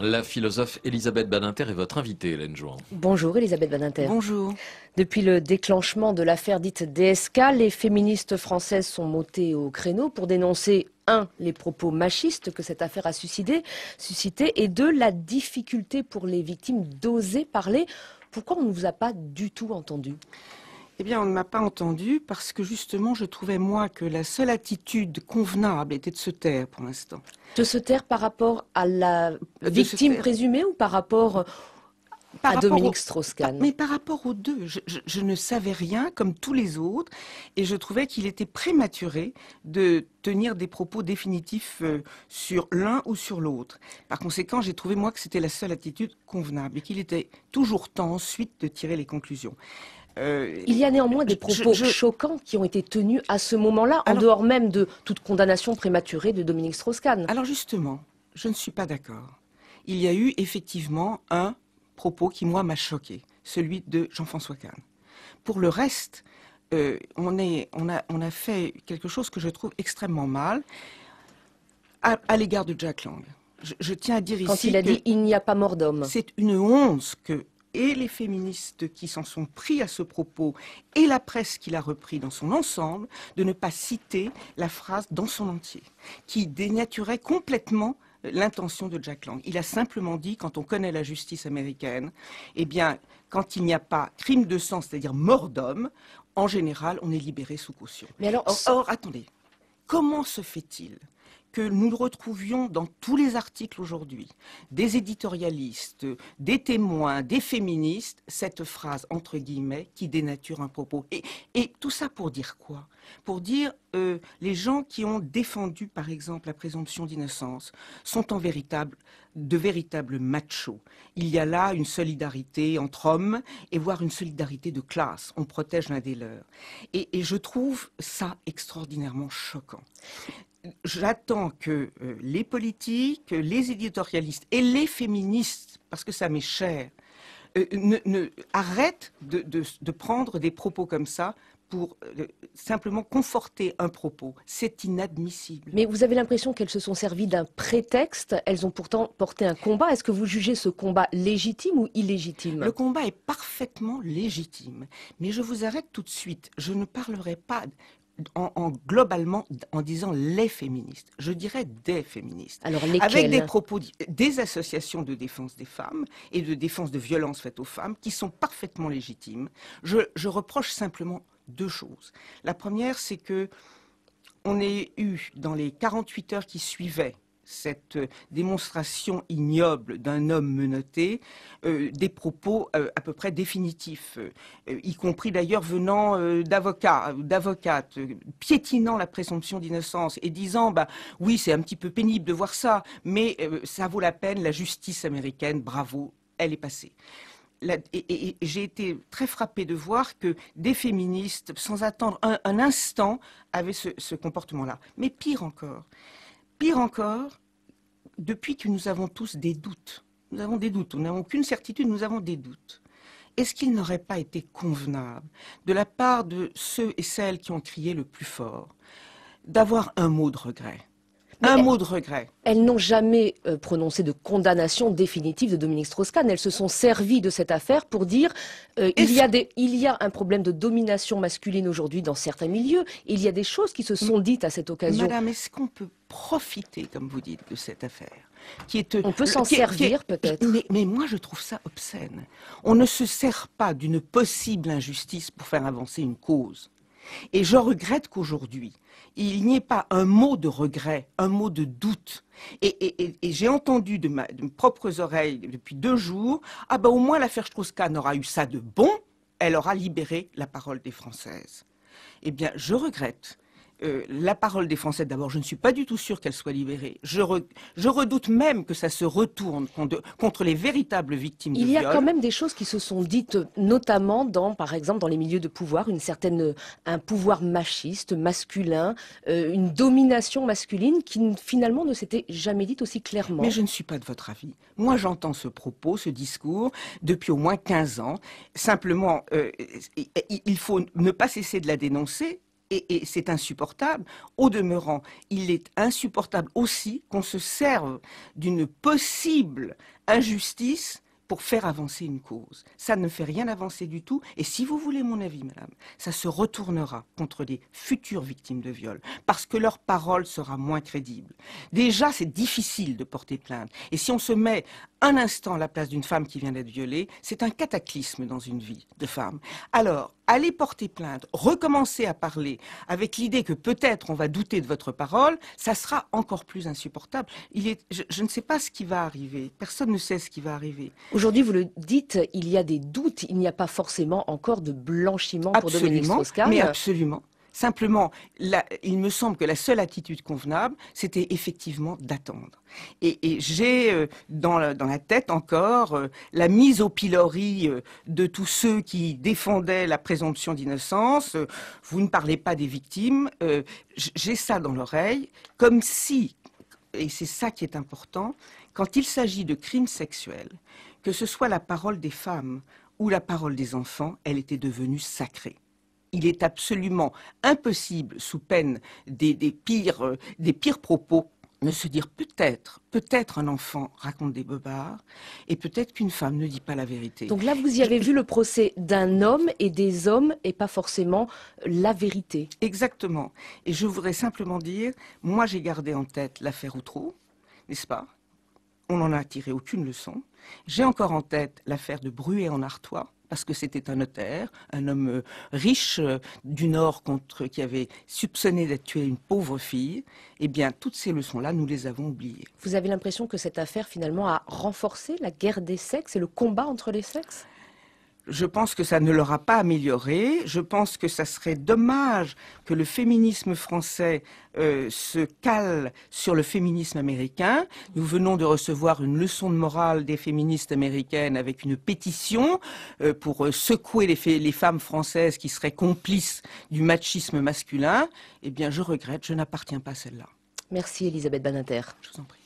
La philosophe Elisabeth Badinter est votre invitée, Hélène Jouan. Bonjour Elisabeth Badinter. Bonjour. Depuis le déclenchement de l'affaire dite DSK, les féministes françaises sont montées au créneau pour dénoncer les propos machistes que cette affaire a suscité, et la difficulté pour les victimes d'oser parler. Pourquoi on ne vous a pas du tout entendu ? Eh bien, on ne m'a pas entendu parce que justement, je trouvais moi que la seule attitude convenable était de se taire pour l'instant. De se taire par rapport à la victime présumée ou par rapport à Dominique Strauss-Kahn? Mais par rapport aux deux, je ne savais rien comme tous les autres et je trouvais qu'il était prématuré de tenir des propos définitifs sur l'un ou sur l'autre. Par conséquent, j'ai trouvé moi que c'était la seule attitude convenable et qu'il était toujours temps ensuite de tirer les conclusions. Il y a néanmoins des propos choquants qui ont été tenus à ce moment-là, en dehors même de toute condamnation prématurée de Dominique Strauss-Kahn. Alors justement, je ne suis pas d'accord. Il y a eu effectivement un propos qui, moi, m'a choqué, celui de Jean-François Kahn. Pour le reste, on a fait quelque chose que je trouve extrêmement mal à l'égard de Jack Lang. Je tiens à dire ici quand il a dit « il n'y a pas mort d'homme ». C'est une honte que et les féministes qui s'en sont pris à ce propos et la presse qui l'a repris dans son ensemble, de ne pas citer la phrase dans son entier, qui dénaturait complètement l'intention de Jack Lang. Il a simplement dit, quand on connaît la justice américaine, eh bien, quand il n'y a pas crime de sang, c'est-à-dire mort d'homme, en général, on est libéré sous caution. Mais alors, or, attendez, comment se fait-il que nous retrouvions dans tous les articles aujourd'hui, des éditorialistes, des témoins, des féministes, cette phrase, entre guillemets, qui dénature un propos. Et tout ça pour dire quoi? Pour dire, les gens qui ont défendu, par exemple, la présomption d'innocence, sont de véritables machos. Il y a là une solidarité entre hommes, et voire une solidarité de classe. On protège l'un des leurs. Et je trouve ça extraordinairement choquant. J'attends que les politiques, les éditorialistes et les féministes, parce que ça m'est cher, arrêtent de prendre des propos comme ça pour simplement conforter un propos. C'est inadmissible. Mais vous avez l'impression qu'elles se sont servies d'un prétexte. Elles ont pourtant porté un combat. Est-ce que vous jugez ce combat légitime ou illégitime? Le combat est parfaitement légitime. Mais je vous arrête tout de suite. Je ne parlerai pas globalement en disant les féministes, je dirais des féministes. Alors lesquelles? Avec des propos, des associations de défense des femmes et de défense de violences faites aux femmes qui sont parfaitement légitimes. Je reproche simplement deux choses. La première, c'est que on ait eu dans les 48 heures qui suivaient cette démonstration ignoble d'un homme menotté, des propos à peu près définitifs, y compris d'ailleurs venant d'avocates, piétinant la présomption d'innocence et disant « oui, c'est un petit peu pénible de voir ça, mais ça vaut la peine, la justice américaine, bravo, elle est passée ». Et j'ai été très frappée de voir que des féministes, sans attendre un instant, avaient ce comportement-là. Mais pire encore, depuis que nous avons tous des doutes, nous n'avons aucune certitude, nous avons des doutes. Est-ce qu'il n'aurait pas été convenable, de la part de ceux et celles qui ont crié le plus fort, d'avoir un mot de regret? Un mot de regret. Elles n'ont jamais prononcé de condamnation définitive de Dominique Strauss-Kahn. Elles se sont servies de cette affaire pour dire il y a un problème de domination masculine aujourd'hui dans certains milieux. Il y a des choses qui se sont dites à cette occasion. Madame, est-ce qu'on peut profiter, comme vous dites, de cette affaire on peut s'en servir peut-être. Mais moi, je trouve ça obscène. On ne se sert pas d'une possible injustice pour faire avancer une cause. Et je regrette qu'aujourd'hui, il n'y ait pas un mot de regret, un mot de doute. Et j'ai entendu de mes propres oreilles depuis 2 jours, au moins l'affaire Strauss-Kahn aura eu ça de bon, elle aura libéré la parole des Françaises. Eh bien, je regrette. La parole des Français, d'abord, je ne suis pas du tout sûre qu'elle soit libérée. Je redoute même que ça se retourne contre les véritables victimes de viol. Il y a quand même des choses qui se sont dites, notamment par exemple, dans les milieux de pouvoir, un pouvoir machiste, masculin, une domination masculine qui finalement ne s'était jamais dite aussi clairement. Mais je ne suis pas de votre avis. Moi, j'entends ce propos, ce discours, depuis au moins 15 ans. Simplement, il faut ne pas cesser de la dénoncer. et c'est insupportable. Au demeurant, il est insupportable aussi qu'on se serve d'une possible injustice pour faire avancer une cause. Ça ne fait rien avancer du tout. Et si vous voulez mon avis, madame, ça se retournera contre les futures victimes de viol, parce que leur parole sera moins crédible. Déjà, c'est difficile de porter plainte. Et si on se met un instant à la place d'une femme qui vient d'être violée, c'est un cataclysme dans une vie de femme. Alors, allez porter plainte, recommencer à parler avec l'idée que peut-être on va douter de votre parole, ça sera encore plus insupportable. Je ne sais pas ce qui va arriver. Personne ne sait ce qui va arriver. Aujourd'hui, vous le dites, il y a des doutes, il n'y a pas forcément encore de blanchiment pour Dominique Strauss-Kahn. Mais absolument. Simplement, il me semble que la seule attitude convenable, c'était effectivement d'attendre. Et j'ai dans la tête encore la mise au pilori de tous ceux qui défendaient la présomption d'innocence. Vous ne parlez pas des victimes. J'ai ça dans l'oreille, comme si, et c'est ça qui est important, quand il s'agit de crimes sexuels, que ce soit la parole des femmes ou la parole des enfants, elle était devenue sacrée. Il est absolument impossible, sous peine des pires propos, de se dire peut-être un enfant raconte des bobards et peut-être qu'une femme ne dit pas la vérité. Donc là, vous y avez vu le procès d'un homme et des hommes et pas forcément la vérité. Exactement. Et je voudrais simplement dire, moi j'ai gardé en tête l'affaire Outreau, n'est-ce pas? On n'en a tiré aucune leçon. J'ai encore en tête l'affaire de Bruay en Artois, parce que c'était un notaire, un homme riche du Nord qui avait soupçonné d'être tué une pauvre fille. Eh bien, toutes ces leçons-là, nous les avons oubliées. Vous avez l'impression que cette affaire, finalement, a renforcé la guerre des sexes et le combat entre les sexes ? Je pense que ça ne l'aura pas amélioré. Je pense que ça serait dommage que le féminisme français se cale sur le féminisme américain. Nous venons de recevoir une leçon de morale des féministes américaines avec une pétition pour secouer les femmes françaises qui seraient complices du machisme masculin. Eh bien, je regrette, je n'appartiens pas à celle-là. Merci Elisabeth Badinter. Je vous en prie.